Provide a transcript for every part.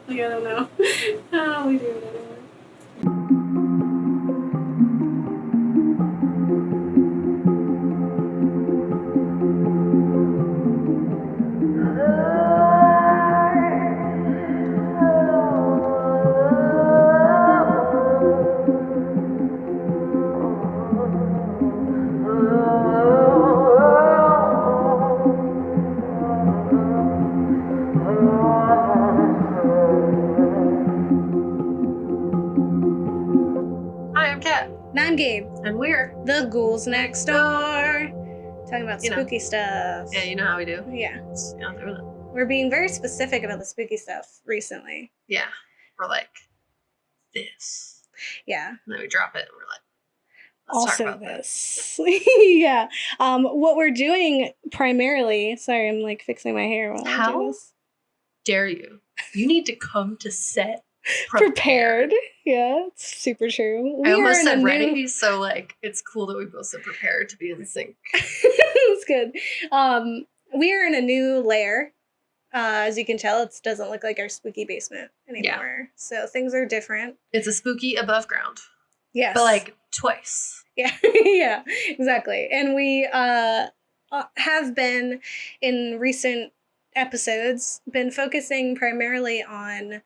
Like, I don't know how we do it anymore. Hi, I'm Kat. And I'm Gabe. And we're The Ghouls Next Door. Talking about spooky stuff. Yeah, you know how we do. Yeah. Yeah, doing it. We're being very specific about the spooky stuff recently. Yeah. We're like, this. Yeah. And then we drop it and we're like, let's talk about this. Yeah. What we're doing primarily, sorry, I'm like fixing my hair while I do this. Dare you? You need to come to set prepared. Yeah, it's super true. I almost said ready, so like it's cool that we both said prepared to be in sync. It's good. We are in a new lair. As you can tell, it doesn't look like our spooky basement anymore. Yeah. So things are different. It's a spooky above ground. Yes. But like twice. Yeah, yeah, exactly. And we have been, in recent episodes, been focusing primarily on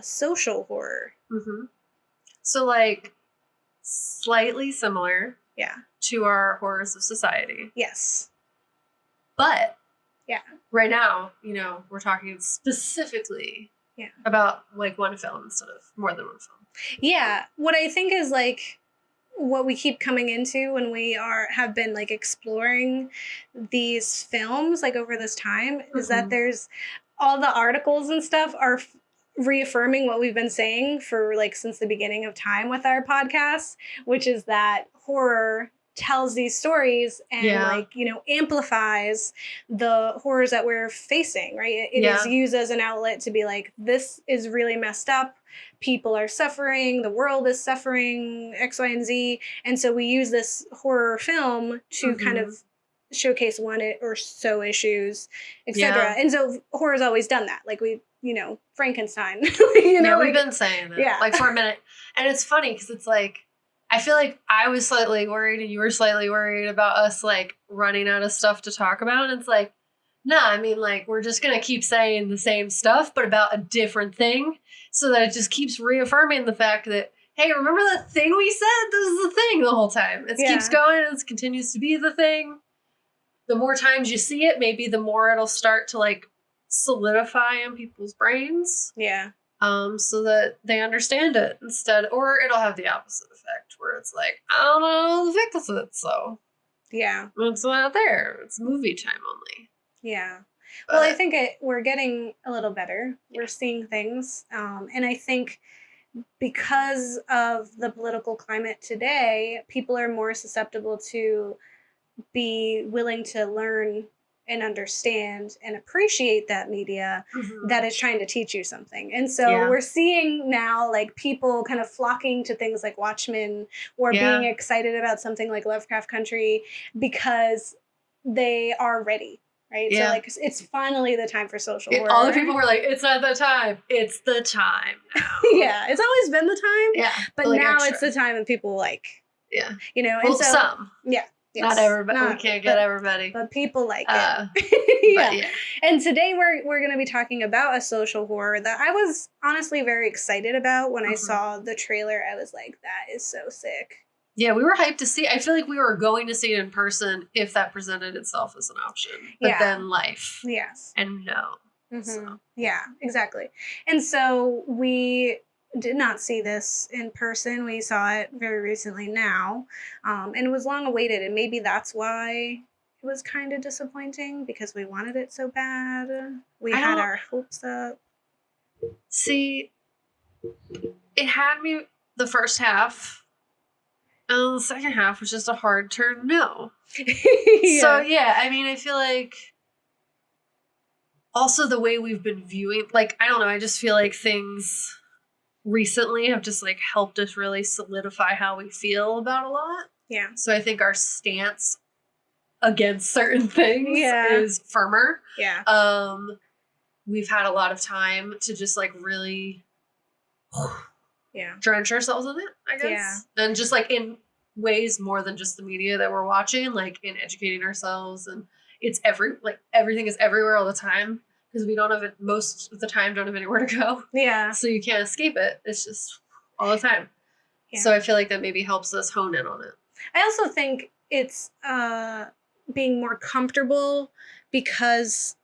social horror. Mm-hmm. So like slightly similar. Yeah. To our horrors of society. Yes. But yeah, right now, you know, we're talking specifically about like one film instead of more than one film. Yeah. What I think is like what we keep coming into when we have been like exploring these films like over this time is that there's all the articles and stuff are reaffirming what we've been saying for like since the beginning of time with our podcast, which is that horror tells these stories and like, you know, amplifies the horrors that we're facing, right? It is used as an outlet to be like, this is really messed up. People are suffering. The world is suffering, X, Y, and Z. And so we use this horror film to kind of showcase one or so issues, etc. And so horror's always done that. Like we, you know, Frankenstein. You know, we've been saying that like for a minute. And it's funny because it's like, I feel like I was slightly worried and you were slightly worried about us like running out of stuff to talk about. And it's like, nah, I mean, like we're just going to keep saying the same stuff, but about a different thing so that it just keeps reaffirming the fact that, hey, remember that thing we said? This is the thing the whole time. It keeps going and it continues to be the thing. The more times you see it, maybe the more it'll start to like solidify in people's brains. Yeah. So that they understand it instead, or it'll have the opposite effect where it's like, I don't know the fix it, so yeah, it's not there. It's movie time only. Yeah. Well, I think we're getting a little better. We're seeing things, and I think because of the political climate today, people are more susceptible to be willing to learn and understand and appreciate that media that is trying to teach you something. And so we're seeing now like people kind of flocking to things like Watchmen or being excited about something like Lovecraft Country because they are ready. Right? So like it's finally the time for social horror. All the people were like, it's not the time. It's the time now. Yeah. It's always been the time. Yeah. But like now it's the time and people like you know, well, and so some. Yeah. Yes. Not everybody. We can't get everybody. But people like it. And today we're going to be talking about a social horror that I was honestly very excited about when I saw the trailer. I was like, that is so sick. Yeah, we were hyped to see. I feel like we were going to see it in person if that presented itself as an option. But then life. Yes. And no. So. Yeah, exactly. And so we did not see this in person. We saw it very recently now, and it was long awaited, and maybe that's why it was kind of disappointing because we wanted it so bad. We had our hopes up. See, it had me the first half, and the second half was just a hard turn no. So yeah, I mean, I feel like also the way we've been viewing, like, I don't know, I just feel like things recently have just like helped us really solidify how we feel about a lot. Yeah. So I think our stance against certain things is firmer. Yeah. we've had a lot of time to just like really Yeah. drench ourselves in it, I guess. Yeah. And just like in ways more than just the media that we're watching, like in educating ourselves, and it's everything is everywhere all the time because we don't have it most of the time, don't have anywhere to go. Yeah. So you can't escape it. It's just all the time. Yeah. So I feel like that maybe helps us hone in on it. I also think it's being more comfortable because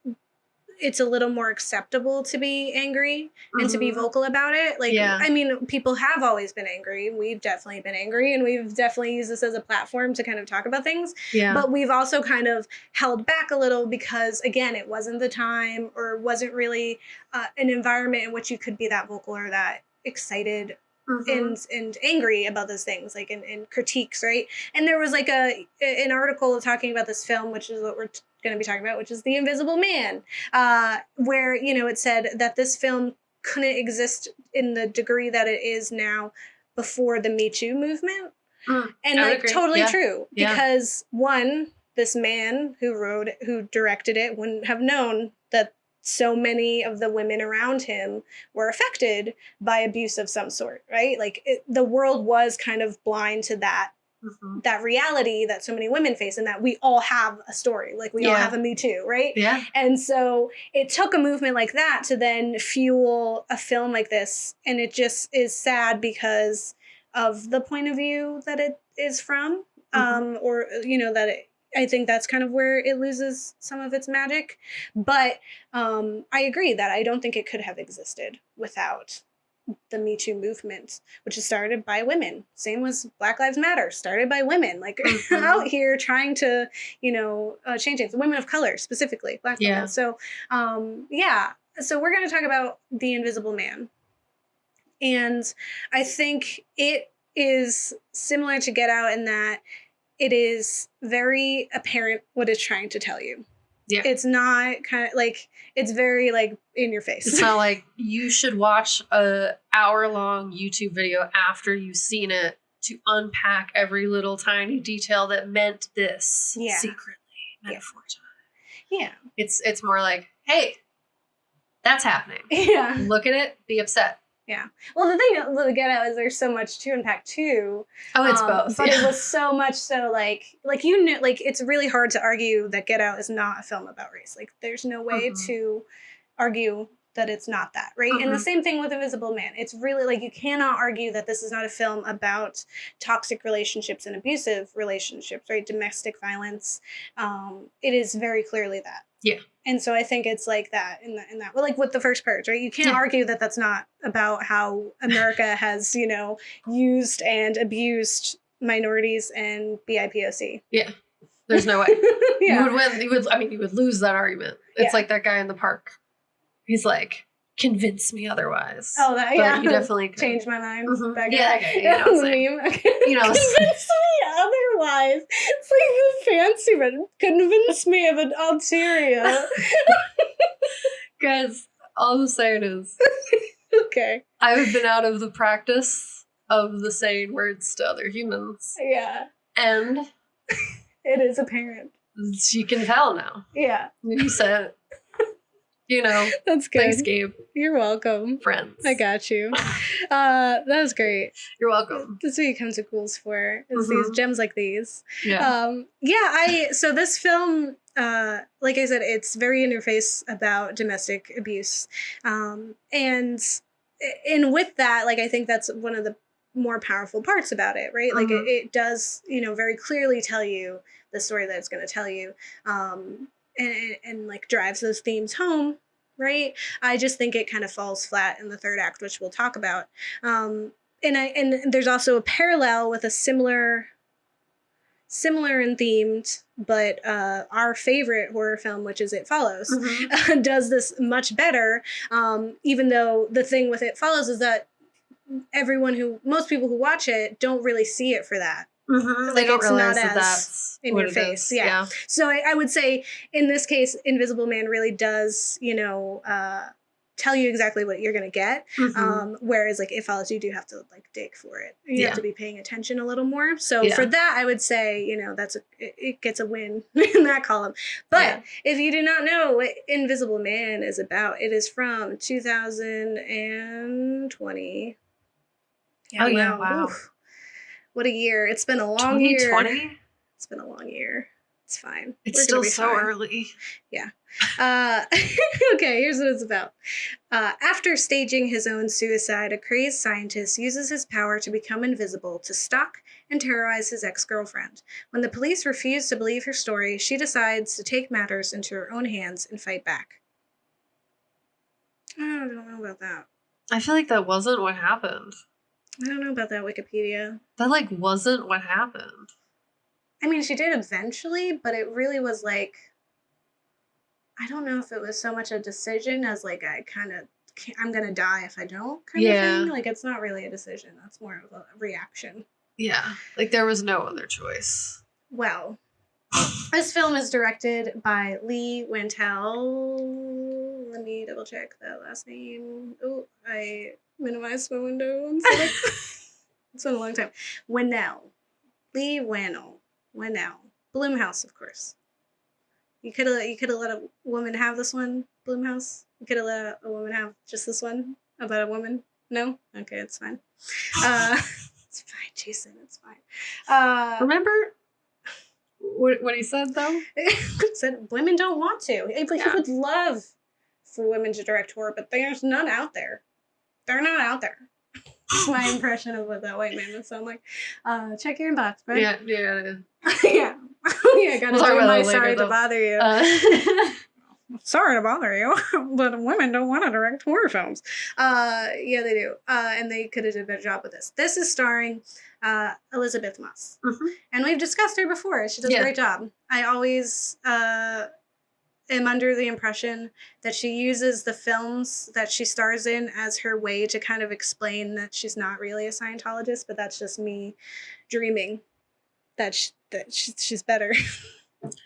it's a little more acceptable to be angry and to be vocal about it. Like, I mean, people have always been angry. We've definitely been angry, and we've definitely used this as a platform to kind of talk about things. Yeah. But we've also kind of held back a little because, again, it wasn't the time or wasn't really an environment in which you could be that vocal or that excited and angry about those things, like in critiques, right? And there was like an article talking about this film, which is what we're going to be talking about, which is The Invisible Man, where, you know, it said that this film couldn't exist in the degree that it is now before the Me Too movement. And like totally true, because one, this man who directed it wouldn't have known that so many of the women around him were affected by abuse of some sort, right? Like the world was kind of blind to that that reality that so many women face, and that we all have a story, like we all have a Me Too, right? Yeah. And so it took a movement like that to then fuel a film like this, and it just is sad because of the point of view that it is from, or, you know, that I think that's kind of where it loses some of its magic. But I agree that I don't think it could have existed without the Me Too movement, which is started by women. Same was Black Lives Matter, started by women, like out here trying to, you know, change things. Women of color, specifically Black women. So, so we're going to talk about The Invisible Man. And I think it is similar to Get Out in that it is very apparent what it's trying to tell you. Yeah. It's not kind of like, it's very like in your face. It's not like you should watch a hour-long YouTube video after you've seen it to unpack every little tiny detail that meant this secretly, metaphorically. Yeah. It's more like, hey, that's happening. Yeah. Look at it, be upset. Yeah. Well, the thing with Get Out is there's so much to unpack too. Oh, it's both. But it was so much so like you knew, like it's really hard to argue that Get Out is not a film about race. Like there's no way to argue that it's not that, right? And the same thing with Invisible Man. It's really like you cannot argue that this is not a film about toxic relationships and abusive relationships, right? Domestic violence. It is very clearly that. Yeah. And so I think it's like that in that, well, like with the first Purge, right? You can't argue that that's not about how America has, you know, used and abused minorities and BIPOC. Yeah. There's no way. You would win. You would lose that argument. It's like that guy in the park. He's like, convince me otherwise. Oh, that, yeah. He definitely could. Changed my mind. Yeah, okay. You know what I'm saying? You know, convince me otherwise. It's like the fancy one. Convince me of an ulterior. Guys, all I'm saying is, okay, I've been out of the practice of the saying words to other humans. Yeah. And it is apparent. You can tell now. Yeah. You said it. You know, that's good. Thanks, Gabe. You're welcome. Friends. I got you. That was great. You're welcome. That's what you come to Ghouls for, is these gems like these. Yeah. So this film, like I said, it's very in your face about domestic abuse. And with that, like, I think that's one of the more powerful parts about it, right? Like it does, you know, very clearly tell you the story that it's going to tell you. And like drives those themes home, right? I just think it kind of falls flat in the third act, which we'll talk about. And there's also a parallel with a similar and themed, but our favorite horror film, which is It Follows, does this much better. Even though the thing with It Follows is that most people who watch it don't really see it for that. Like they don't realize that that's in your face. Yeah. So I would say in this case, Invisible Man really does, you know, tell you exactly what you're going to get. Whereas like it follows, you do have to like dig for it. You have to be paying attention a little more. So for that, I would say, you know, it gets a win in that column. But if you do not know what Invisible Man is about, it is from 2020. Yeah, wow. Oof. What a year. It's been a long year. 2020? It's been a long year. It's fine. It's still so early. Yeah. Okay, here's what it's about. After staging his own suicide, a crazed scientist uses his power to become invisible to stalk and terrorize his ex-girlfriend. When the police refuse to believe her story, she decides to take matters into her own hands and fight back. I don't know about that. I feel like that wasn't what happened. I don't know about that, Wikipedia. That, like, wasn't what happened. I mean, she did eventually, but it really was like, I don't know if it was so much a decision as like I'm gonna die if I don't kind of thing. Like, it's not really a decision. That's more of a reaction. Yeah, like there was no other choice. Well, this film is directed by Lee Wantell. Let me double check that last name. Oh, I minimized my window. It's been a long time. Lee Wannell. Blumhouse, of course. You could have let a woman have this one, Blumhouse. You could have let a woman have just this one about a woman. No, okay, it's fine. It's fine, Jason. It's fine. Remember what he said though? He said women don't want to. He would love for women to direct horror, but there's none out there. They're not out there. That's my impression of what that white man would sound like. Check your inbox, bro. Yeah. Yeah. Yeah, gotta do my sorry to bother you. Sorry to bother you, but women don't want to direct horror films. Yeah, they do. And they could have did a better job with this. This is starring Elizabeth Moss. And we've discussed her before. She does a great job. I always am under the impression that she uses the films that she stars in as her way to kind of explain that she's not really a Scientologist, but that's just me dreaming that she's better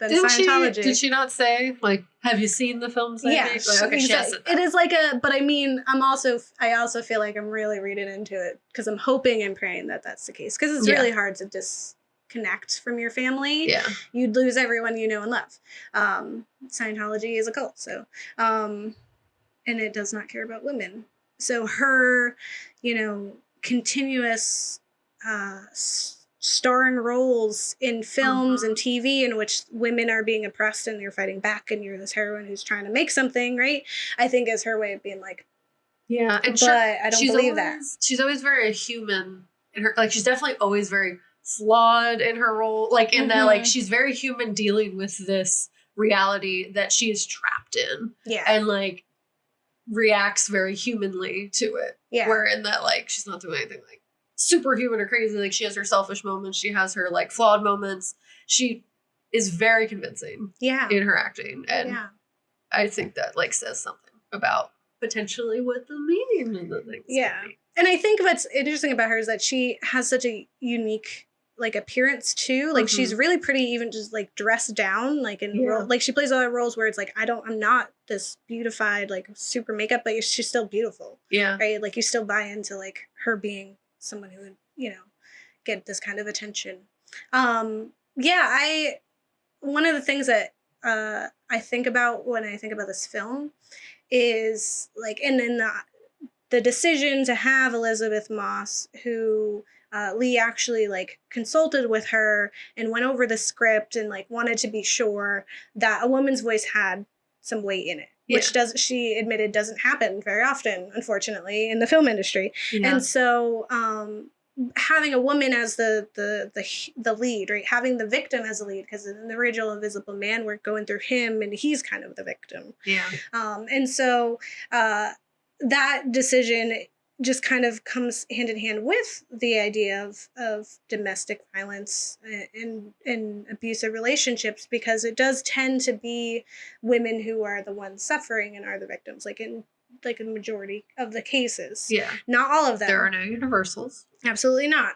than Scientology. Did she not say, like, have you seen the films I make? Like, okay, she has it is like but I mean, I also feel like I'm really reading into it because I'm hoping and praying that that's the case, because it's really hard to disconnect from your family. Yeah. You'd lose everyone you know and love. Scientology is a cult, so and it does not care about women. So her, continuous starring roles in films and TV in which women are being oppressed and they're fighting back, and you're this heroine who's trying to make something, right? I think is her way of being like, yeah, but I don't believe that. She's always very human in her, like, she's definitely always very flawed in her role, like in that, like, she's very human dealing with this reality that she is trapped in, and like reacts very humanly to it. Where in that, like, she's not doing anything like superhuman or crazy. Like, she has her selfish moments, she has her like flawed moments. She is very convincing in her acting, and I think that like says something about potentially what the meaning of the things could be. And I think what's interesting about her is that she has such a unique like appearance too. Like she's really pretty, even just like dressed down, like in like she plays other roles where it's like I'm not this beautified like super makeup, but she's still beautiful. Right? Like you still buy into like her being someone who would, get this kind of attention. One of the things that I think about when I think about this film is like, and then the decision to have Elizabeth Moss, who Lee actually like consulted with her and went over the script and like wanted to be sure that a woman's voice had some weight in it, which she admitted doesn't happen very often, unfortunately, in the film industry. And so having a woman as the lead, right? Having the victim as a lead, because in the original Invisible Man, we're going through him and he's kind of the victim. And so that decision just kind of comes hand in hand with the idea of domestic violence and abusive relationships, because it does tend to be women who are the ones suffering and are the victims, like in like a majority of the cases. Not all of them. There are no universals. Absolutely not.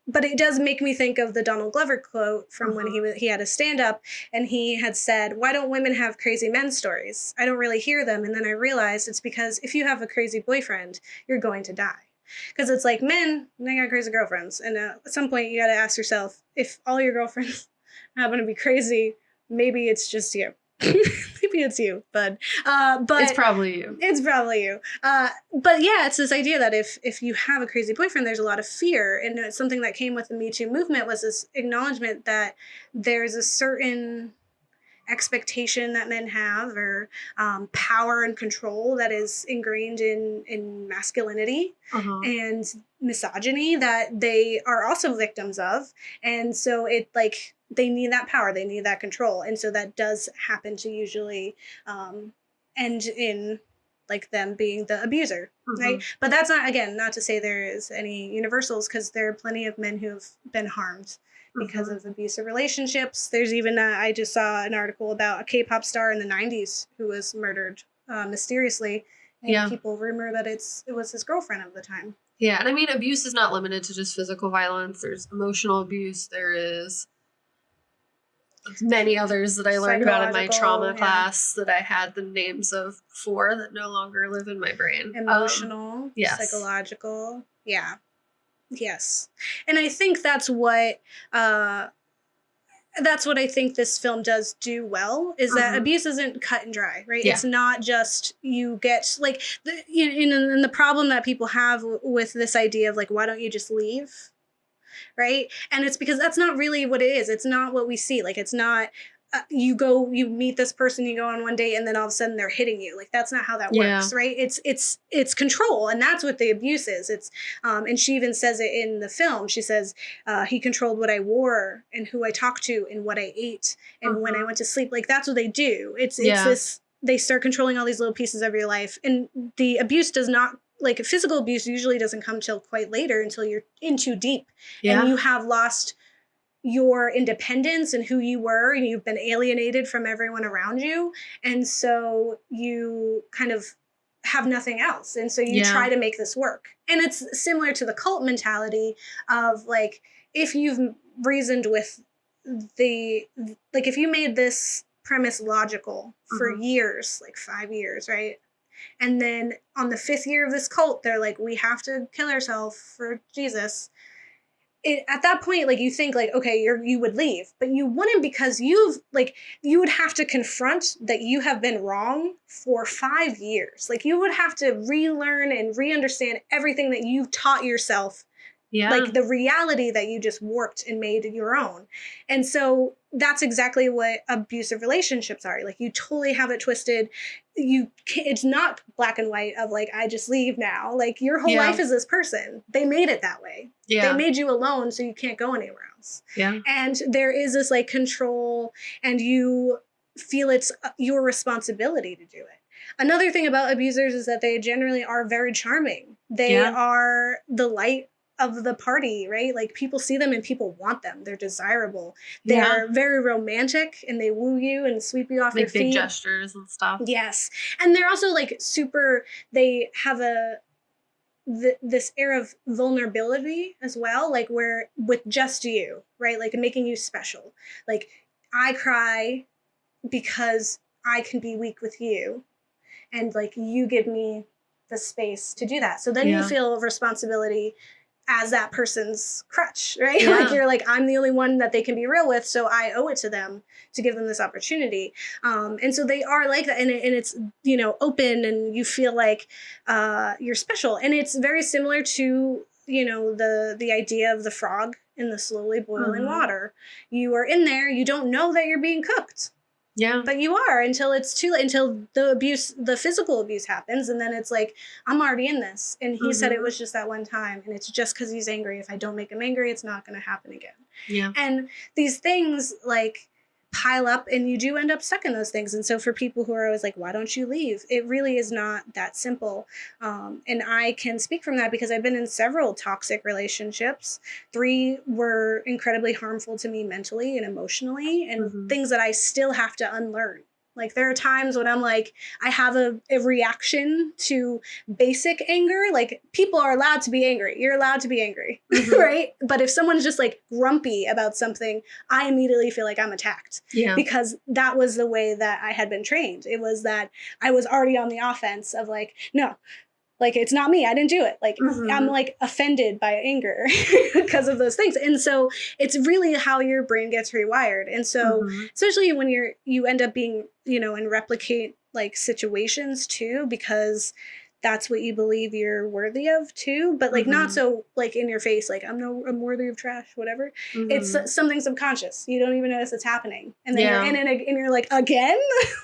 but it does make me think of the Donald Glover quote from when he had a stand-up, and he had said, "Why don't women have crazy men stories? I don't really hear them." And then I realized it's because if you have a crazy boyfriend, you're going to die. Because it's like men, they got crazy girlfriends. And at some point, you got to ask yourself, if all your girlfriends happen to be crazy, maybe it's just you. Maybe it's you, but it's probably you. It's probably you. But yeah, it's this idea that if you have a crazy boyfriend, there's a lot of fear, and it's something that came with the Me Too movement was this acknowledgement that there's a certain expectation that men have, or power and control that is ingrained in masculinity and misogyny that they are also victims of. And so it like they need that power, they need that control, and so that does happen to usually end in like them being the abuser, right? But that's not, again, not to say there is any universals, because there are plenty of men who've been harmed because of abusive relationships. There's even I just saw an article about a K-pop star in the 90s who was murdered mysteriously, and people rumor that it was his girlfriend of the time. Yeah, and I mean, abuse is not limited to just physical violence. There's emotional abuse. There is many others that I learned about in my trauma class that I had the names of 4 that no longer live in my brain. Emotional, psychological, yes. And I think that's what I think this film does do well, is that abuse isn't cut and dry, right? It's not just you get like and the problem that people have with this idea of like, why don't you just leave? Right. And it's because that's not really what it is. It's not what we see. Like, it's not you meet this person, you go on one date, and then all of a sudden they're hitting you. Like, that's not how that works, right? It's control, and that's what the abuse is. It's and she even says it in the film. She says he controlled what I wore and who I talked to and what I ate and when I went to sleep. Like, that's what they do. It's this, they start controlling all these little pieces of your life, and the abuse does not, like, physical abuse usually doesn't come till quite later, until you're in too deep and you have lost your independence and who you were, and you've been alienated from everyone around you. And so you kind of have nothing else. And so you try to make this work. And it's similar to the cult mentality of like, if you've reasoned with like if you made this premise logical for years, like 5 years, right? And then on the 5th year of this cult, they're like, we have to kill ourselves for Jesus. At that point, like, you think like, okay, you would leave, but you wouldn't, because you would have to confront that you have been wrong for 5 years. Like, you would have to relearn and re-understand everything that you've taught yourself. Like, the reality that you just warped and made your own. And so that's exactly what abusive relationships are. Like, you totally have it twisted. It's not black and white of like, I just leave now. Like, your whole life is this person. They made it that way. They made you alone, so you can't go anywhere else. And there is this like control, and you feel it's your responsibility to do it. Another thing about abusers is that they generally are very charming. They are the light of the party, right? Like, people see them and people want them. They're desirable. They're very romantic, and they woo you and sweep you off your feet. Big gestures and stuff. Yes. And they're also like they have this air of vulnerability as well, like, where with just you, right? Like, making you special. Like, I cry because I can be weak with you, and like, you give me the space to do that. So then you feel responsibility as that person's crutch, right? Like, you're like, I'm the only one that they can be real with, so I owe it to them to give them this opportunity. And so they are like that, and it's, open, and you feel like you're special. And it's very similar to, the idea of the frog in the slowly boiling water. You are in there, you don't know that you're being cooked. But you are, until it's too late, until the physical abuse happens. And then it's like, I'm already in this. And he said it was just that one time. And it's just because he's angry. If I don't make him angry, it's not going to happen again. And these things like pile up, and you do end up stuck in those things. And so for people who are always like, why don't you leave? It really is not that simple. And I can speak from that because I've been in several toxic relationships. 3 were incredibly harmful to me mentally and emotionally, and things that I still have to unlearn. Like there are times when I'm like, I have a reaction to basic anger. Like people are allowed to be angry. You're allowed to be angry, right? But if someone's just like grumpy about something, I immediately feel like I'm attacked because that was the way that I had been trained. It was that I was already on the offense of like, no, like it's not me, I didn't do it. Like I'm like offended by anger because of those things. And so it's really how your brain gets rewired. And so especially when you end up being, you know, in replicate like situations too, because that's what you believe you're worthy of too, but like not so like in your face, like I'm worthy of trash, whatever. It's something subconscious. You don't even notice it's happening, and then you're in it, and you're like again,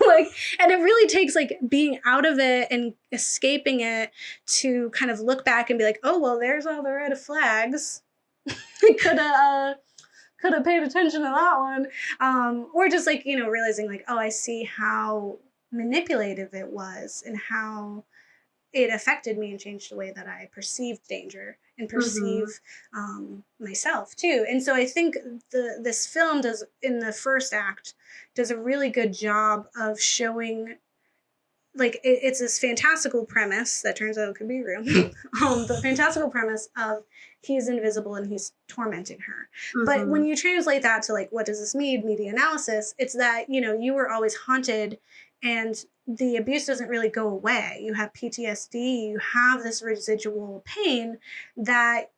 like, and it really takes like being out of it and escaping it to kind of look back and be like, oh well, there's all the red flags. Could have paid attention to that one, or just like, you know, realizing like, oh, I see how manipulative it was and how it affected me and changed the way that I perceived danger and perceive myself too. And so I think this film does, in the first act, does a really good job of showing, like, it's this fantastical premise that turns out it could be real. The fantastical premise of he's invisible and he's tormenting her. But when you translate that to like, what does this mean, media analysis, it's that, you know, you were always haunted and the abuse doesn't really go away. You have PTSD, you have this residual pain that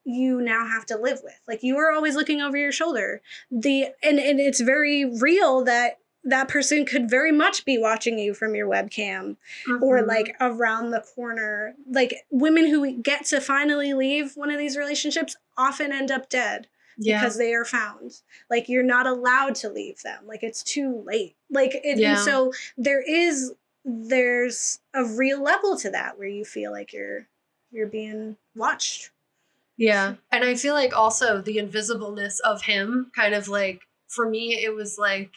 you now have to live with. Like you were always looking over your shoulder. And it's very real that that person could very much be watching you from your webcam or like around the corner. Like women who get to finally leave one of these relationships often end up dead. Because they are found. Like you're not allowed to leave them. Like it's too late. Like it, and so there's a real level to that where you feel like you're being watched. Yeah. And I feel like also the invisibleness of him kind of like, for me, it was like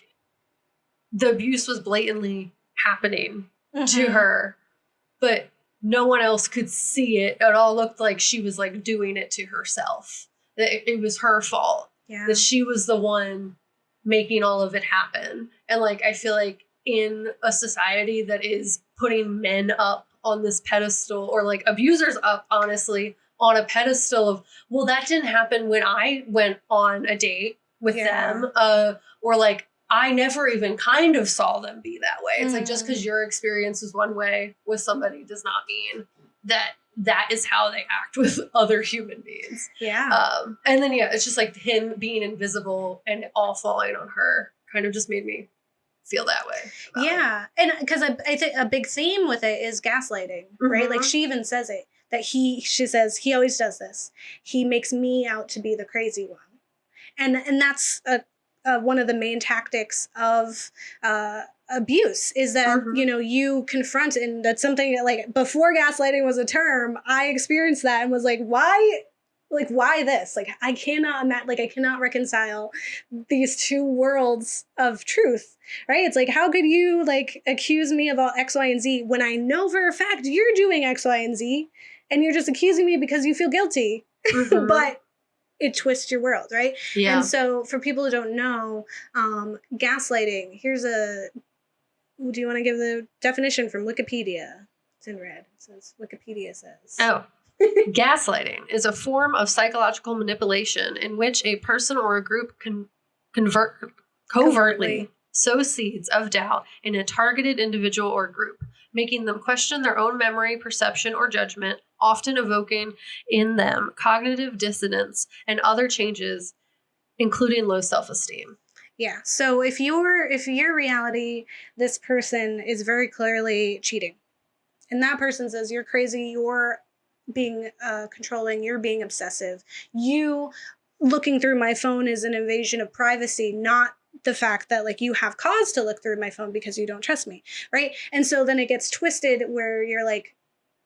the abuse was blatantly happening to her, but no one else could see it. It all looked like she was like doing it to herself. That it was her fault. Yeah. That she was the one making all of it happen. And like, I feel like in a society that is putting men up on this pedestal, or like abusers up, honestly, on a pedestal of, well, that didn't happen when I went on a date with them. Or like, I never even kind of saw them be that way. It's like, just because your experience is one way with somebody does not mean that that is how they act with other human beings. Yeah. And then, it's just like him being invisible and it all falling on her kind of just made me feel that way. Yeah. And because I think a big theme with it is gaslighting, right? Like she even says it, that she says, he always does this. He makes me out to be the crazy one. And that's one of the main tactics of abuse is that, you know, you confront, and that's something that, like, before gaslighting was a term, I experienced that and was like, why this? Like, I cannot imagine, like, I cannot reconcile these two worlds of truth, right? It's like, how could you, like, accuse me of all X, Y, and Z when I know for a fact you're doing X, Y, and Z, and you're just accusing me because you feel guilty, but it twists your world, right? Yeah. And so for people who don't know, gaslighting, do you want to give the definition from Wikipedia? It's in red. It says, Wikipedia says. Oh. Gaslighting is a form of psychological manipulation in which a person or a group covertly sow seeds of doubt in a targeted individual or group, making them question their own memory, perception, or judgment, often evoking in them cognitive dissonance and other changes, including low self-esteem. Yeah. So if your reality, this person is very clearly cheating, and that person says you're crazy, you're being controlling, you're being obsessive, you looking through my phone is an invasion of privacy, not the fact that like you have cause to look through my phone because you don't trust me, right? And so then it gets twisted where you're like,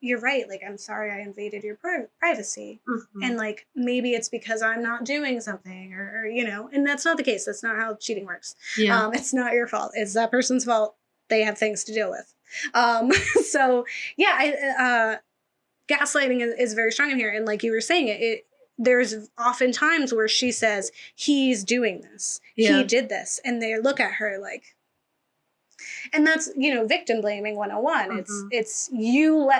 you're right, like, I'm sorry I invaded your privacy. And like, maybe it's because I'm not doing something or, you know, and that's not the case. That's not how cheating works. Yeah. It's not your fault. It's that person's fault. They have things to deal with. So yeah, gaslighting is very strong in here. And like you were saying, there's often times where she says, he's doing this. Yeah. He did this. And they look at her like, And that's, victim blaming 101. It's you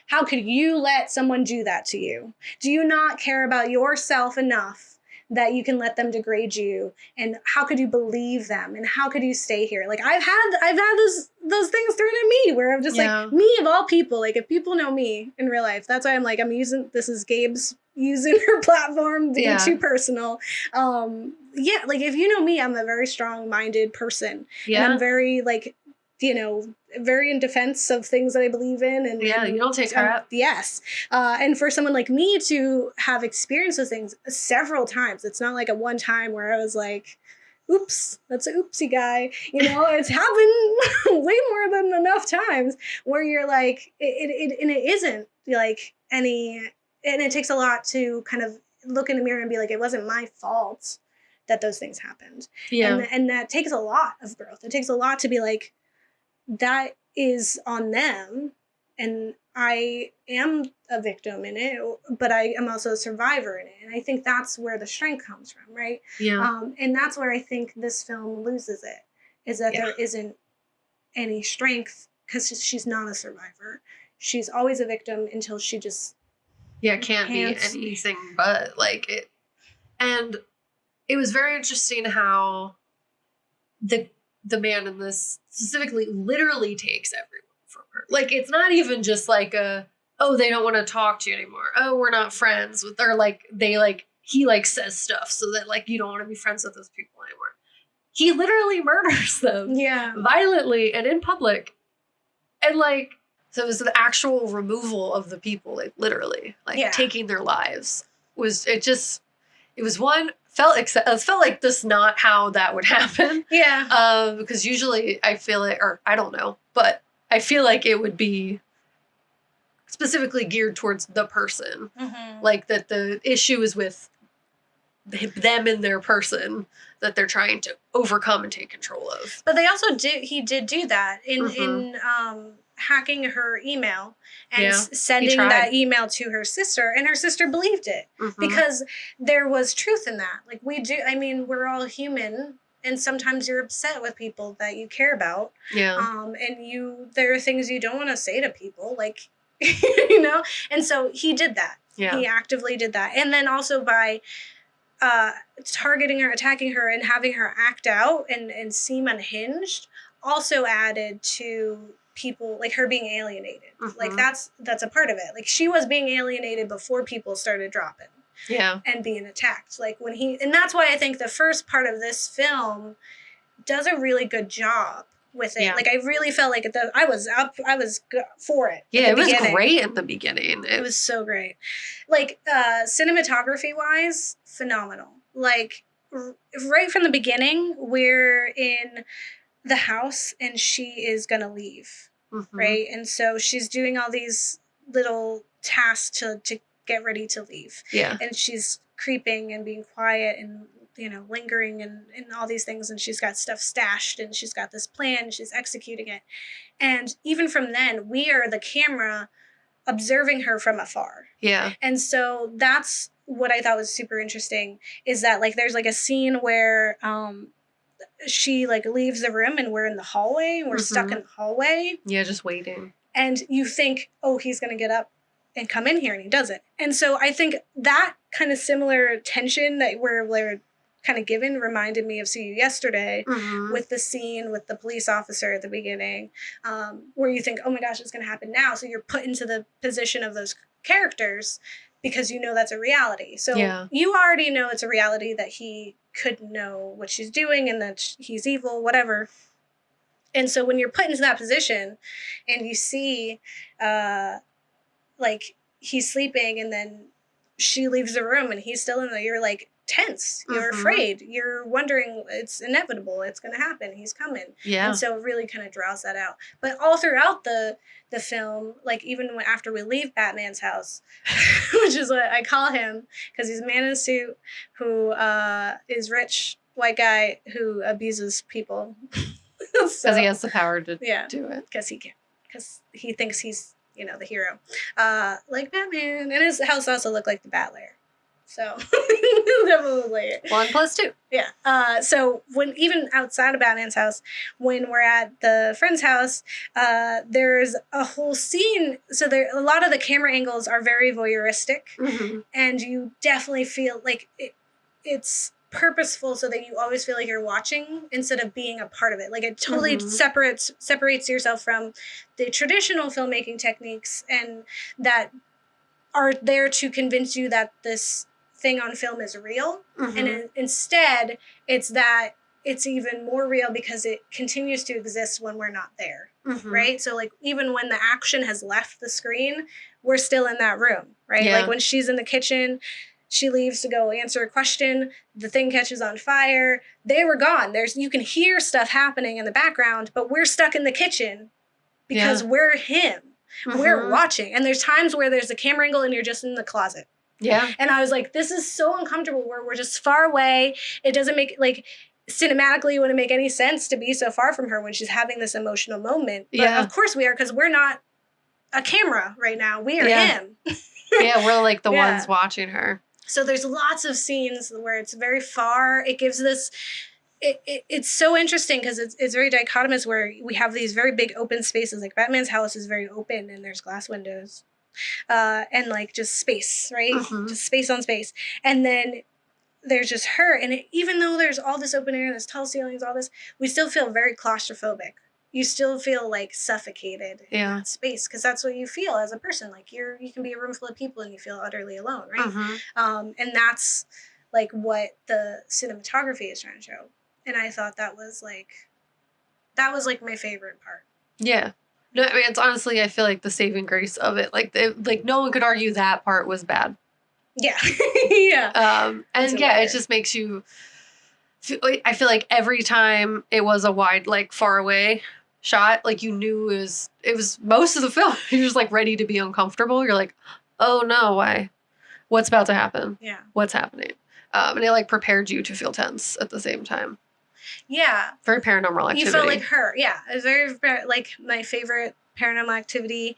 how could you let someone do that to you? Do you not care about yourself enough that you can let them degrade you? And how could you believe them? And how could you stay here? Like I've had those things thrown at me where I'm just like, me of all people, like if people know me in real life, that's why I'm like, this is Gabe's using her platform to get too personal. Like if you know me, I'm a very strong-minded person. Yeah. And I'm very very in defense of things that I believe in. And you don't take crap. Yes. And for someone like me to have experienced those things several times, it's not like a one time where I was like, oops, that's an oopsie guy. It's happened way more than enough times where you're like, it isn't like any, and it takes a lot to kind of look in the mirror and be like, it wasn't my fault that those things happened. Yeah. And that takes a lot of growth. It takes a lot to be like, that is on them, and I am a victim in it, but I am also a survivor in it. And I think that's where the strength comes from, right? Yeah. And that's where I think this film loses it, is that there isn't any strength because she's not a survivor. She's always a victim until she just can't be anything but like it. And it was very interesting how the man in this specifically literally takes everyone from her. Like, it's not even just like they don't want to talk to you anymore. Oh, we're not friends with, or like, he says stuff so that like, you don't want to be friends with those people anymore. He literally murders them. Yeah. Violently and in public. And like, so it was the actual removal of the people, like literally, like taking their lives. It felt like this not how that would happen. Yeah. Because usually I feel it, or I don't know, but I feel like it would be specifically geared towards the person. Mm-hmm. Like that the issue is with them and their person that they're trying to overcome and take control of. But he did do that in hacking her email and sending that email to her sister, and her sister believed it because there was truth in that. Like we're all human, and sometimes you're upset with people that you care about. Yeah. And there are things you don't want to say to people, like, and so he did that. Yeah. He actively did that. And then also by targeting her, attacking her, and having her act out and seem unhinged also added to people, like her being alienated. Like that's a part of it. Like she was being alienated before people started dropping. Yeah. And being attacked. Like and that's why I think the first part of this film does a really good job with it. Yeah. Like I really felt like I was for it. Yeah, it was great at the beginning. It was so great. Like cinematography wise, phenomenal. Like right from the beginning, we're in the house and she is gonna leave. Right? And so she's doing all these little tasks to get ready to leave. Yeah. And she's creeping and being quiet and lingering and all these things, and she's got stuff stashed and she's got this plan and she's executing it. And even from then, we are the camera observing her from afar. Yeah. And so that's what I thought was super interesting, is that like there's like a scene where she like leaves the room and we're in the hallway and we're stuck in the hallway. Yeah, just waiting. And you think, oh, he's going to get up and come in here, and he doesn't. And so I think that kind of similar tension that we're kind of given reminded me of See You Yesterday with the scene with the police officer at the beginning, where you think, oh my gosh, it's going to happen now. So you're put into the position of those characters because that's a reality. So you already know it's a reality that he could know what she's doing and that he's evil, whatever. And so when you're put into that position and you see like he's sleeping and then she leaves the room and he's still in there, you're like tense, you're afraid, you're wondering, it's inevitable, it's going to happen, he's coming. Yeah. And so it really kind of draws that out. But all throughout the film, like even after we leave Batman's house, which is what I call him because he's a man in a suit who is rich white guy who abuses people because he has the power to do it, because he thinks he's the hero, like Batman, and his house also looked like the Bat Lair. So definitely 1 + 2. Yeah. So when even outside of Batman's house, when we're at the friend's house, there's a whole scene. So there, a lot of the camera angles are very voyeuristic, and you definitely feel like it's purposeful so that you always feel like you're watching instead of being a part of it. Like it totally separates yourself from the traditional filmmaking techniques and that are there to convince you that this thing on film is real. And instead, it's that it's even more real because it continues to exist when we're not there. Right? So like even when the action has left the screen, we're still in that room, right? Yeah. Like when she's in the kitchen, she leaves to go answer a question, the thing catches on fire, they were gone. You can hear stuff happening in the background, but we're stuck in the kitchen because we're him. We're watching. And there's times where there's a camera angle and you're just in the closet. Yeah. And I was like, this is so uncomfortable where we're just far away. It doesn't make, like, cinematically, it wouldn't make any sense to be so far from her when she's having this emotional moment. But of course we are, because we're not a camera right now. We are him. Yeah, we're like the ones watching her. So there's lots of scenes where it's very far. It gives this... It's so interesting because it's very dichotomous where we have these very big open spaces. Like Batman's house is very open and there's glass windows and like just space, right? Just space on space. And then there's just her. And even though there's all this open air and there's tall ceilings, all this, we still feel very claustrophobic. You still feel like suffocated in that space because that's what you feel as a person. Like you can be a room full of people and you feel utterly alone, right? And that's like what the cinematography is trying to show. And I thought that was like my favorite part. Yeah. No, I mean, it's honestly, I feel like the saving grace of it. Like, no one could argue that part was bad. Yeah. Yeah. And it just makes you... I feel like every time it was a wide, like, far away shot, like, you knew it was most of the film. You're just, like, ready to be uncomfortable. You're like, oh, no, why? What's about to happen? Yeah. What's happening? And it, like, prepared you to feel tense at the same time. Yeah. Very Paranormal Activity. You felt like her. Yeah. It was very, like, my favorite Paranormal Activity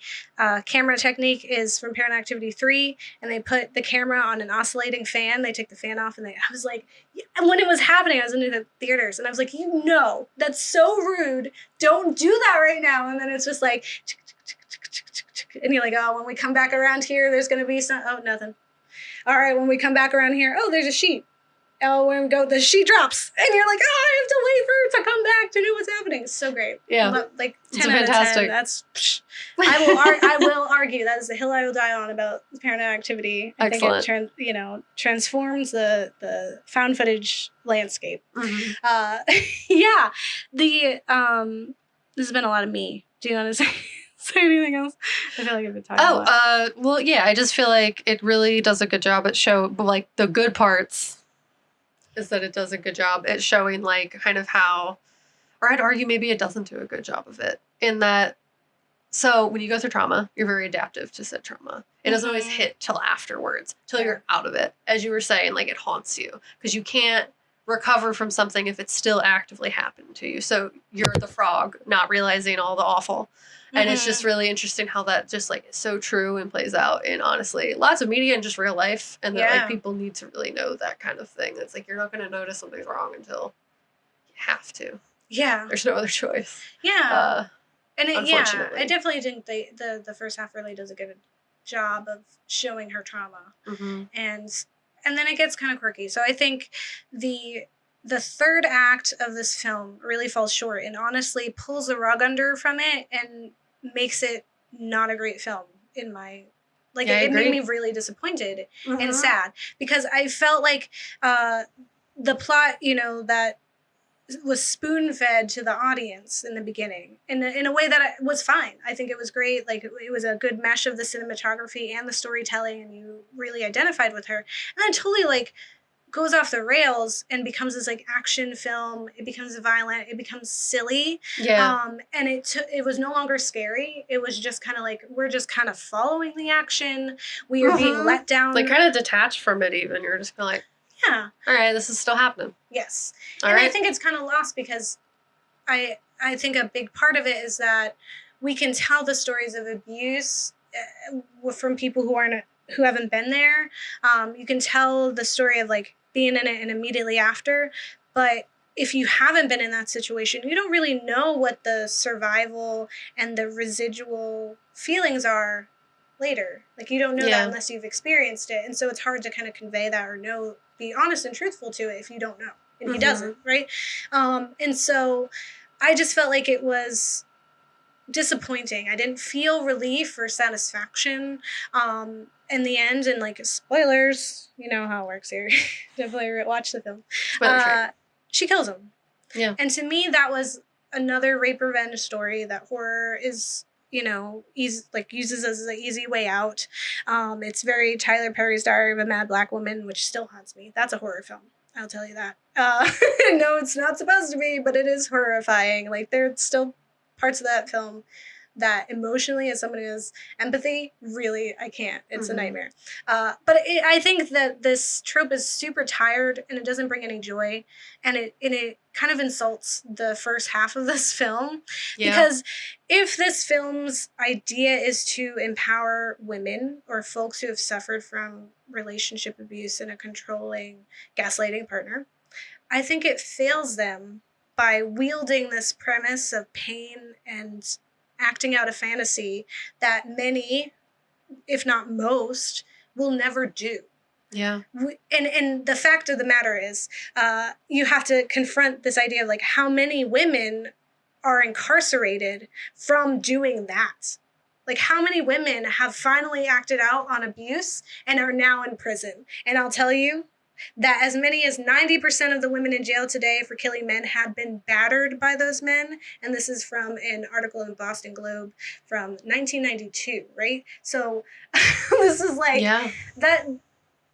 camera technique is from Paranormal Activity 3, and they put the camera on an oscillating fan. They took the fan off, and I was like, and when it was happening, I was in the theaters, and I was like, that's so rude. Don't do that right now. And then it's just like, and you're like, oh, when we come back around here, there's going to be nothing. All right, when we come back around here, oh, there's a sheet. Oh, when we go, the sheet drops. And you're like, oh, I have to wait for it to come back to know what's happening. It's so great. Yeah. Like 10 out of 10. That's, I will argue that is the hill I will die on about Paranormal Activity. I think it transforms the found footage landscape. Yeah. This has been a lot of me. Do you want to say anything else? I feel like I've been talking a lot. Well, yeah, I just feel like it really does a good job at like, the good parts is that it does a good job at showing, like, kind of how, or I'd argue maybe it doesn't do a good job of it, in that, so when you go through trauma, you're very adaptive to said trauma. It doesn't always hit till afterwards, till you're out of it. As you were saying, like, it haunts you, because you can't recover from something if it's still actively happening to you. So you're the frog, not realizing all the awful. And it's just really interesting how that just, like, is so true and plays out in, honestly, lots of media and just real life. And that, like, people need to really know that kind of thing. It's like, you're not going to notice something's wrong until you have to. Yeah. There's no other choice. Yeah. Unfortunately. I definitely think the first half really does a good job of showing her trauma. And then it gets kind of quirky. So I think the third act of this film really falls short and honestly pulls the rug under from it and makes it not a great film in my... Like, it made me really disappointed and sad because I felt like the plot, that was spoon-fed to the audience in the beginning in a way that was fine. I think it was great. Like, it was a good mesh of the cinematography and the storytelling, and you really identified with her. And then totally, like, goes off the rails and becomes this, like, action film. It becomes violent. It becomes silly. Yeah. And it was no longer scary. It was just kind of like, we're just kind of following the action. We are being let down. Like, kind of detached from it even. You're just kind of like, yeah. All right, this is still happening. Yes. I think it's kind of lost because I think a big part of it is that we can tell the stories of abuse from people who haven't been there, you can tell the story of like being in it and immediately after. But if you haven't been in that situation, you don't really know what the survival and the residual feelings are later. Like you don't know that unless you've experienced it. And so it's hard to kind of convey that or know, be honest and truthful to it if you don't know. And he doesn't, right? And so I just felt like it was disappointing. I didn't feel relief or satisfaction in the end. And like spoilers, you know how it works here. Definitely watch the film. She kills him. Yeah. And to me, that was another rape revenge story that horror is, you know, uses as an easy way out. It's very Tyler Perry's Diary of a Mad Black Woman, which still haunts me. That's a horror film. I'll tell you that. No, it's not supposed to be, but it is horrifying. Like there's still parts of that film that emotionally, as someone who has empathy, really, I can't. It's a nightmare. But I think that this trope is super tired and it doesn't bring any joy. And it kind of insults the first half of this film. Yeah. Because if this film's idea is to empower women or folks who have suffered from relationship abuse and a controlling, gaslighting partner, I think it fails them by wielding this premise of pain and acting out a fantasy that many, if not most, will never do. Yeah. And the fact of the matter is, you have to confront this idea of like how many women are incarcerated from doing that. Like how many women have finally acted out on abuse and are now in prison. And I'll tell you that as many as 90% of the women in jail today for killing men had been battered by those men. And this is from an article in Boston Globe from 1992, right? So this is like,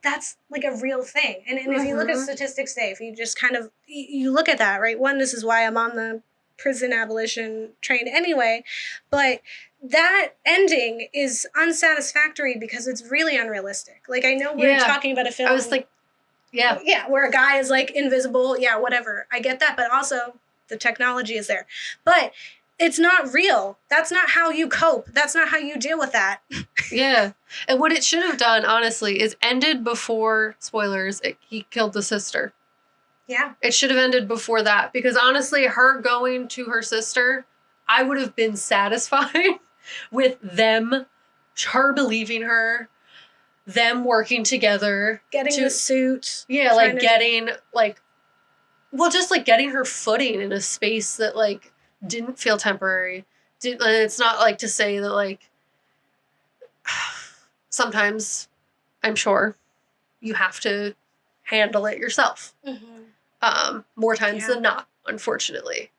that's like a real thing. And if you look at statistics today, if you just kind of, you look at that, right? One, this is why I'm on the prison abolition train anyway, but that ending is unsatisfactory because it's really unrealistic. Like I know we're talking about a film. I was like, yeah, where a guy is like invisible. Yeah, whatever. I get that. But also the technology is there. But it's not real. That's not how you cope. That's not how you deal with that. Yeah. And what it should have done, honestly, is ended before, spoilers, he killed the sister. Yeah. It should have ended before that. Because honestly, her going to her sister, I would have been satisfied with them, her believing her, them working together. Getting the suit. Yeah, like getting, like, well, just like getting her footing in a space that, like, didn't feel temporary. It's not like to say that, like, sometimes, I'm sure, you have to handle it yourself. More times than not, unfortunately.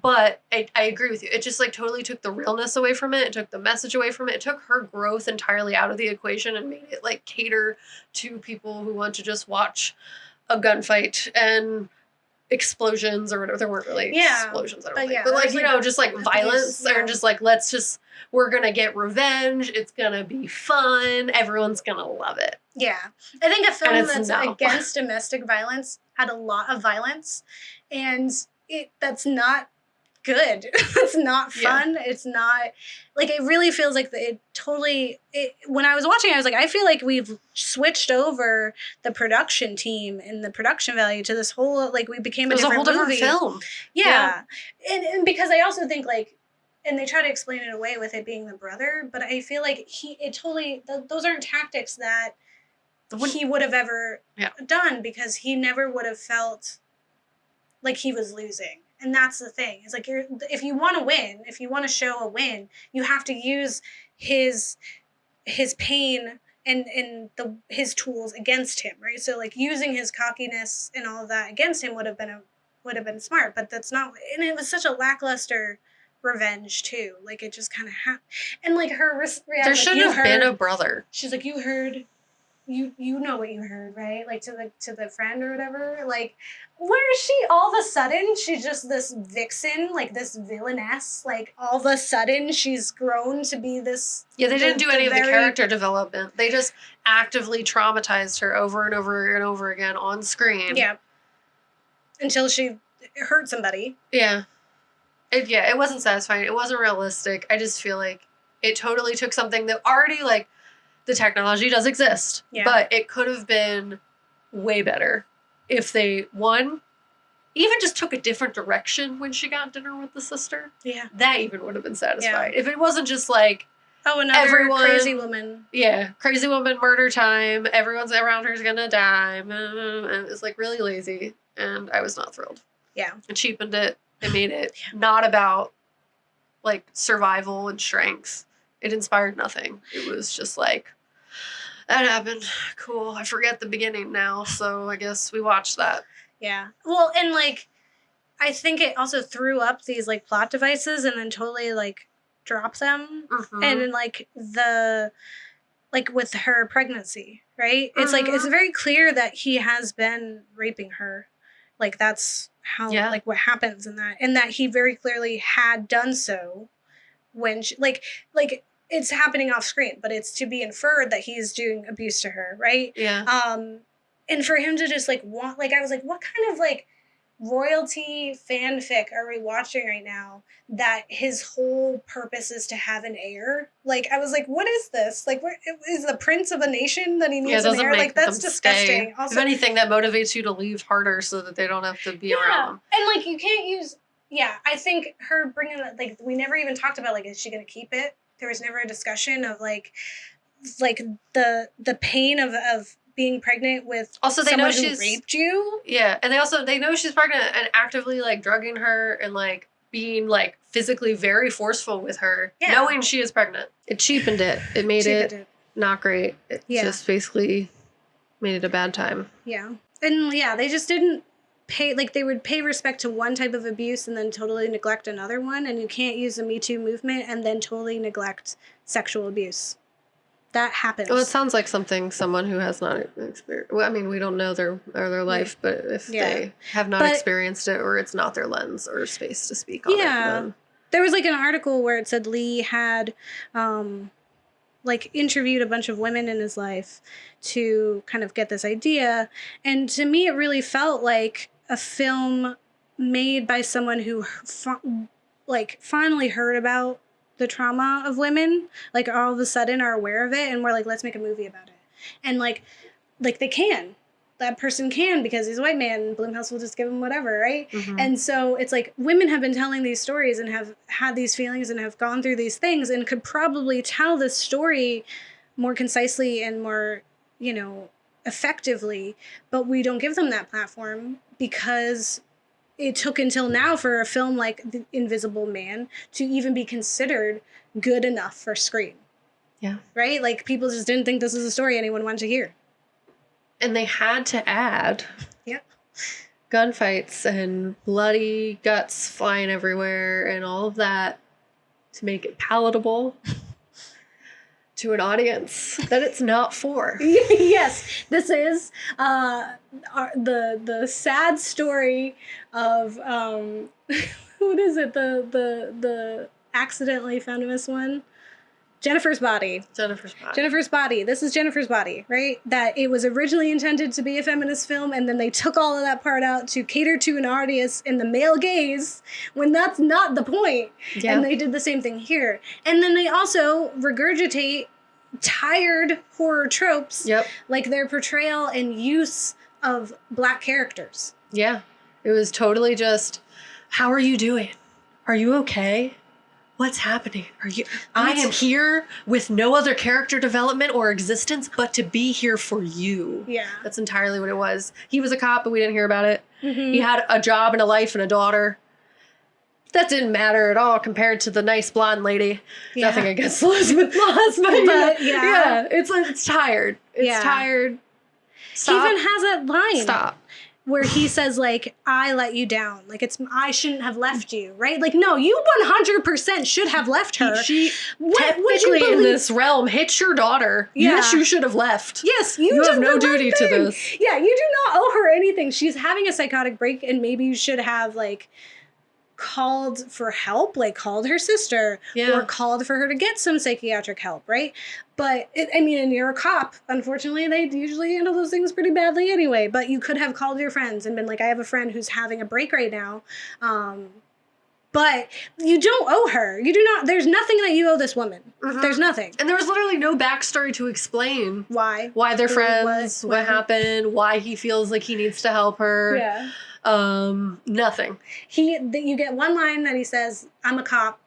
But I agree with you. It just like totally took the realness away from it. It took the message away from it. It took her growth entirely out of the equation and made it like cater to people who want to just watch a gunfight and explosions or whatever. There weren't really explosions, I don't think. But like, you know, just like violence or just like, we're going to get revenge. It's going to be fun. Everyone's going to love it. Yeah. I think a film that's against domestic violence had a lot of violence and that's not good. It's not fun. Yeah. It's not like, it really feels like when I was watching, I was like, I feel like we've switched over the production team and the production value to this whole, like we became a different movie. Film. Yeah. And because I also think like, and they try to explain it away with it being the brother, but I feel like those aren't tactics that he would have ever done because he never would have felt like he was losing. And that's the thing. It's like if you want to win, if you want to show a win, you have to use his pain and his tools against him, right? So like using his cockiness and all of that against him would have been smart, but that's not. And it was such a lackluster revenge too. Like it just kind of happened. And like her reaction, there should have been a brother. She's like, you heard. You know what you heard, right? Like to the friend or whatever. Like, where is she all of a sudden? She's just this vixen, like this villainess. Like all of a sudden she's grown to be this. Yeah, they didn't do any of the character development. They just actively traumatized her over and over and over again on screen. Yeah. Until she hurt somebody. Yeah. It wasn't satisfying. It wasn't realistic. I just feel like it totally took something that already like the technology does exist, but it could have been way better if they, one, even just took a different direction when she got dinner with the sister. Yeah. That even would have been satisfying. If it wasn't just like, oh, another crazy woman. Yeah, crazy woman, murder time, everyone's around her is gonna die. And it's like really lazy, and I was not thrilled. Yeah. It cheapened it. It made it not about like survival and strength. It inspired nothing. It was just like, that happened. Cool. I forget the beginning now, so I guess we watched that. Yeah. Well, and like, I think it also threw up these like plot devices and then totally like dropped them. Mm-hmm. And then like with her pregnancy, right? It's like, it's very clear that he has been raping her. Like that's how, like what happens in that. And that he very clearly had done so when she, like it's happening off screen, but it's to be inferred that he's doing abuse to her, right? Yeah. And for him to just like want, like I was like, what kind of like royalty fanfic are we watching right now that his whole purpose is to have an heir? Like I was like, what is this? Like, what is the prince of a nation that he needs an heir? Like that's disgusting. Also, if anything, that motivates you to leave harder so that they don't have to be around them. And like you can't use. Yeah, I think her bringing that, like, we never even talked about, like, is she going to keep it? There was never a discussion of, like the pain of being pregnant with also, they someone know who she's raped you. Yeah, and they know she's pregnant and actively, like, drugging her and, like, being, like, physically very forceful with her, knowing she is pregnant. It cheapened it. It made it not great. It just basically made it a bad time. Yeah. And, yeah, they just didn't pay, like they would pay respect to one type of abuse and then totally neglect another one, and you can't use the Me Too movement and then totally neglect sexual abuse. That happens. Well, it sounds like someone who has not experienced. Well, I mean, we don't know their life, but if they have not experienced it, or it's not their lens or space to speak on it, then. There was like an article where it said Lee had like interviewed a bunch of women in his life to kind of get this idea, and to me, it really felt like a film made by someone who finally heard about the trauma of women, like all of a sudden are aware of it, and we're like, let's make a movie about it. And like they can. That person can, because he's a white man and Blumhouse will just give him whatever, right? Mm-hmm. And so it's like women have been telling these stories and have had these feelings and have gone through these things and could probably tell this story more concisely and more, effectively, but we don't give them that platform because it took until now for a film like The Invisible Man to even be considered good enough for screen. Yeah. Right? Like, people just didn't think this was a story anyone wanted to hear. And they had to add gunfights and bloody guts flying everywhere and all of that to make it palatable to an audience that it's not for. Yes, this is the sad story of what is it? The accidentally famous one. Jennifer's Body. This is Jennifer's Body, right? That it was originally intended to be a feminist film, and then they took all of that part out to cater to an audience in the male gaze, when that's not the point. Yeah. And they did the same thing here. And then they also regurgitate tired horror tropes, like their portrayal and use of Black characters. Yeah. It was totally just, how are you doing? Are you okay? What's happening? I am here with no other character development or existence but to be here for you. Yeah. That's entirely what it was. He was a cop, but we didn't hear about it. Mm-hmm. He had a job and a life and a daughter. That didn't matter at all compared to the nice blonde lady. Yeah. Nothing against Elizabeth Moss, but yeah. It's tired. It's tired. Stop. He even has that line. Stop. Where he says, like, I let you down. Like, I shouldn't have left you, right? Like, no, you 100% should have left her. She technically in this realm hit your daughter. Yeah. Yes, you should have left. Yes, you have no duty to this. Yeah, you do not owe her anything. She's having a psychotic break, and maybe you should have, like, called for help, like called her sister, or called for her to get some psychiatric help, right? But, and you're a cop. Unfortunately, they usually handle those things pretty badly anyway. But you could have called your friends and been like, I have a friend who's having a break right now. but you don't owe her. You do not. There's nothing that you owe this woman. There's nothing. And there was literally no backstory to explain why they're friends, what happened, why he feels like he needs to help her. Yeah. Nothing. You get one line that he says, "I'm a cop,"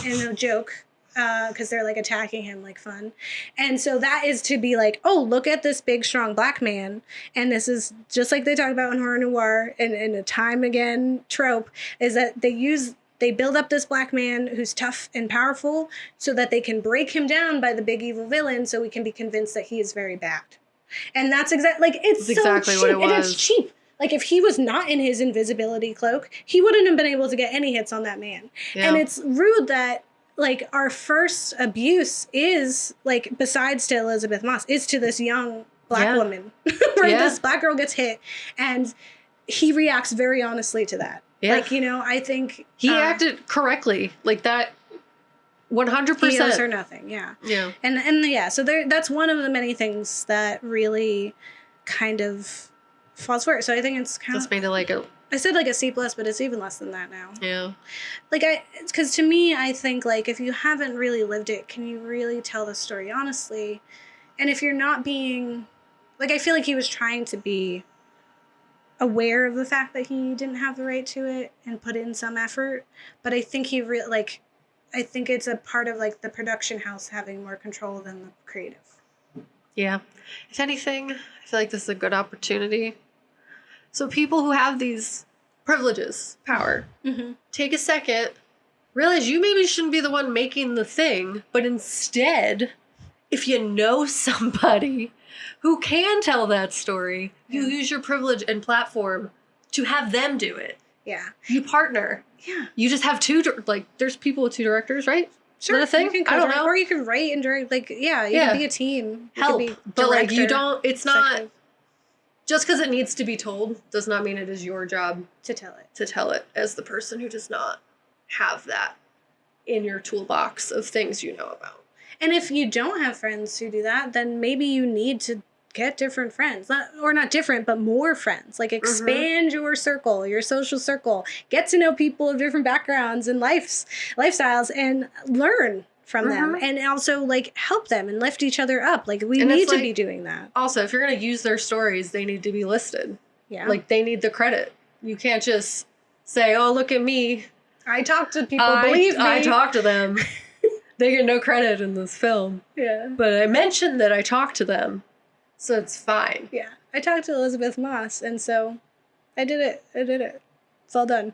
in a joke. Because they're like attacking him like fun. And so that is to be like, oh, look at this big, strong black man. And this is just like they talk about in horror noir and in a time again trope, is that they build up this black man who's tough and powerful so that they can break him down by the big evil villain so we can be convinced that he is very bad. And that's exactly, like, it's so exactly cheap. what it was. And it's cheap. Like, if he was not in his invisibility cloak, he wouldn't have been able to get any hits on that man. Yeah. And it's rude that, like, our first abuse is, like, besides to Elizabeth Moss, is to this young black woman. Right? This black girl gets hit, and he reacts very honestly to that. Yeah. Like, you know, I think... He acted correctly. Like, that 100%. He owes her nothing, yeah. Yeah. And yeah, so that's one of the many things that really kind of falls for it. So I think it's kind of... Just made it like a... I said like a C+, but it's even less than that now. Yeah. Like, because to me, I think, like, if you haven't really lived it, can you really tell the story honestly? And if you're not being, like, I feel like he was trying to be aware of the fact that he didn't have the right to it and put in some effort. But I think I think it's a part of, like, the production house having more control than the creative. Yeah. If anything, I feel like this is a good opportunity. So people who have these privileges, power, take a second, realize you maybe shouldn't be the one making the thing, but instead, if you know somebody who can tell that story, you use your privilege and platform to have them do it. Yeah. You partner. Yeah. You just have there's people with two directors, right? Sure. Is that a thing? I don't know. Or you can write and direct, like, you can be a team. Help. You can be but, like, you director, don't, it's not... executive. Just because it needs to be told does not mean it is your job to tell it. To tell it as the person who does not have that in your toolbox of things you know about. And if you don't have friends who do that, then maybe you need to get different friends. Not different, but more friends. Like, expand your circle, your social circle. Get to know people of different backgrounds and lifestyles and learn from them, and also, like, help them and lift each other up. Like, we need to be doing that. Also, if you're going to use their stories, they need to be listed. Yeah. Like, they need the credit. You can't just say, oh, look at me. I talk to people, believe me. I talk to them. They get no credit in this film. Yeah. But I mentioned that I talked to them, so it's fine. Yeah. I talked to Elizabeth Moss, and so I did it. It's all done.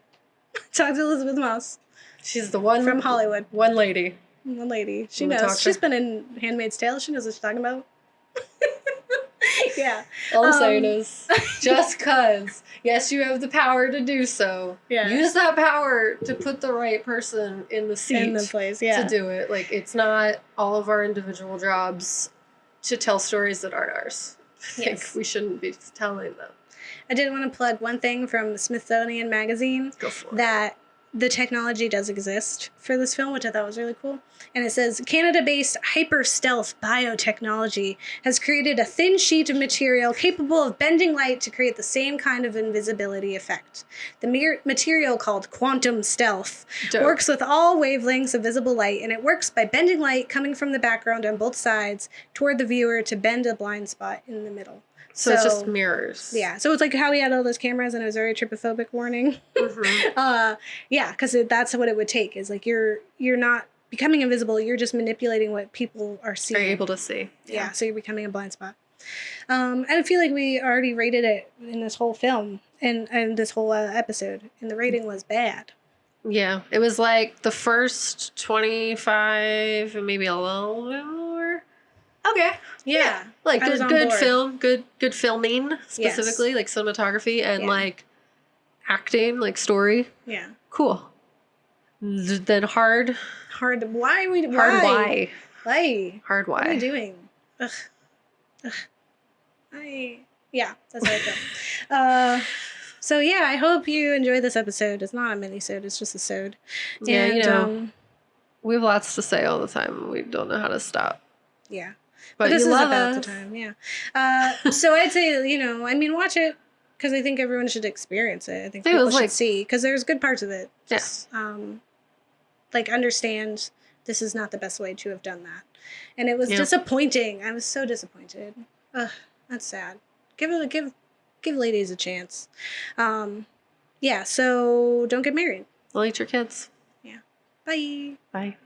Talked to Elizabeth Moss. She's the one... From Hollywood. One lady. One lady. She knows. She's been in Handmaid's Tale. She knows what she's talking about. Yeah. All I'm saying is, just because, yes, you have the power to do so, use that power to put the right person in the seat. In the place, to do it. Like, it's not all of our individual jobs to tell stories that aren't ours. I think we shouldn't be telling them. I did want to plug one thing from the Smithsonian Magazine. Go for it. That the technology does exist for this film, which I thought was really cool. And it says, Canada-based hyper-stealth biotechnology has created a thin sheet of material capable of bending light to create the same kind of invisibility effect. The material, called quantum stealth, works with all wavelengths of visible light, and it works by bending light coming from the background on both sides toward the viewer to bend a blind spot in the middle. So it's just mirrors. Yeah. So it's like how he had all those cameras and it was very trypophobic warning. Yeah, because that's what it would take, is like you're not becoming invisible, you're just manipulating what people are seeing. Are able to see. Yeah, so you're becoming a blind spot. And I feel like we already rated it in this whole film and this whole episode, and the rating was bad. Yeah, it was like the first 25 and maybe a little bit more. Okay. Yeah. Like good film, good filming specifically, like cinematography and like acting, like story. Yeah. Cool. Then hard. Why? Hard why? What are we doing? Ugh. Yeah, that's how I feel. So yeah, I hope you enjoyed this episode. It's not a mini-sode, it's just a sode. Yeah, and, we have lots to say all the time. We don't know how to stop. Yeah. But this is about the time, yeah. So I'd say, watch it. because I think everyone should experience it. I think It people was, should like- see, because there's good parts of it. Yeah. Just like understand this is not the best way to have done that, and it was Yeah. disappointing. I was so disappointed. Ugh, that's sad. Give ladies a chance. Yeah. So don't get married. They'll eat your kids. Yeah. Bye. Bye.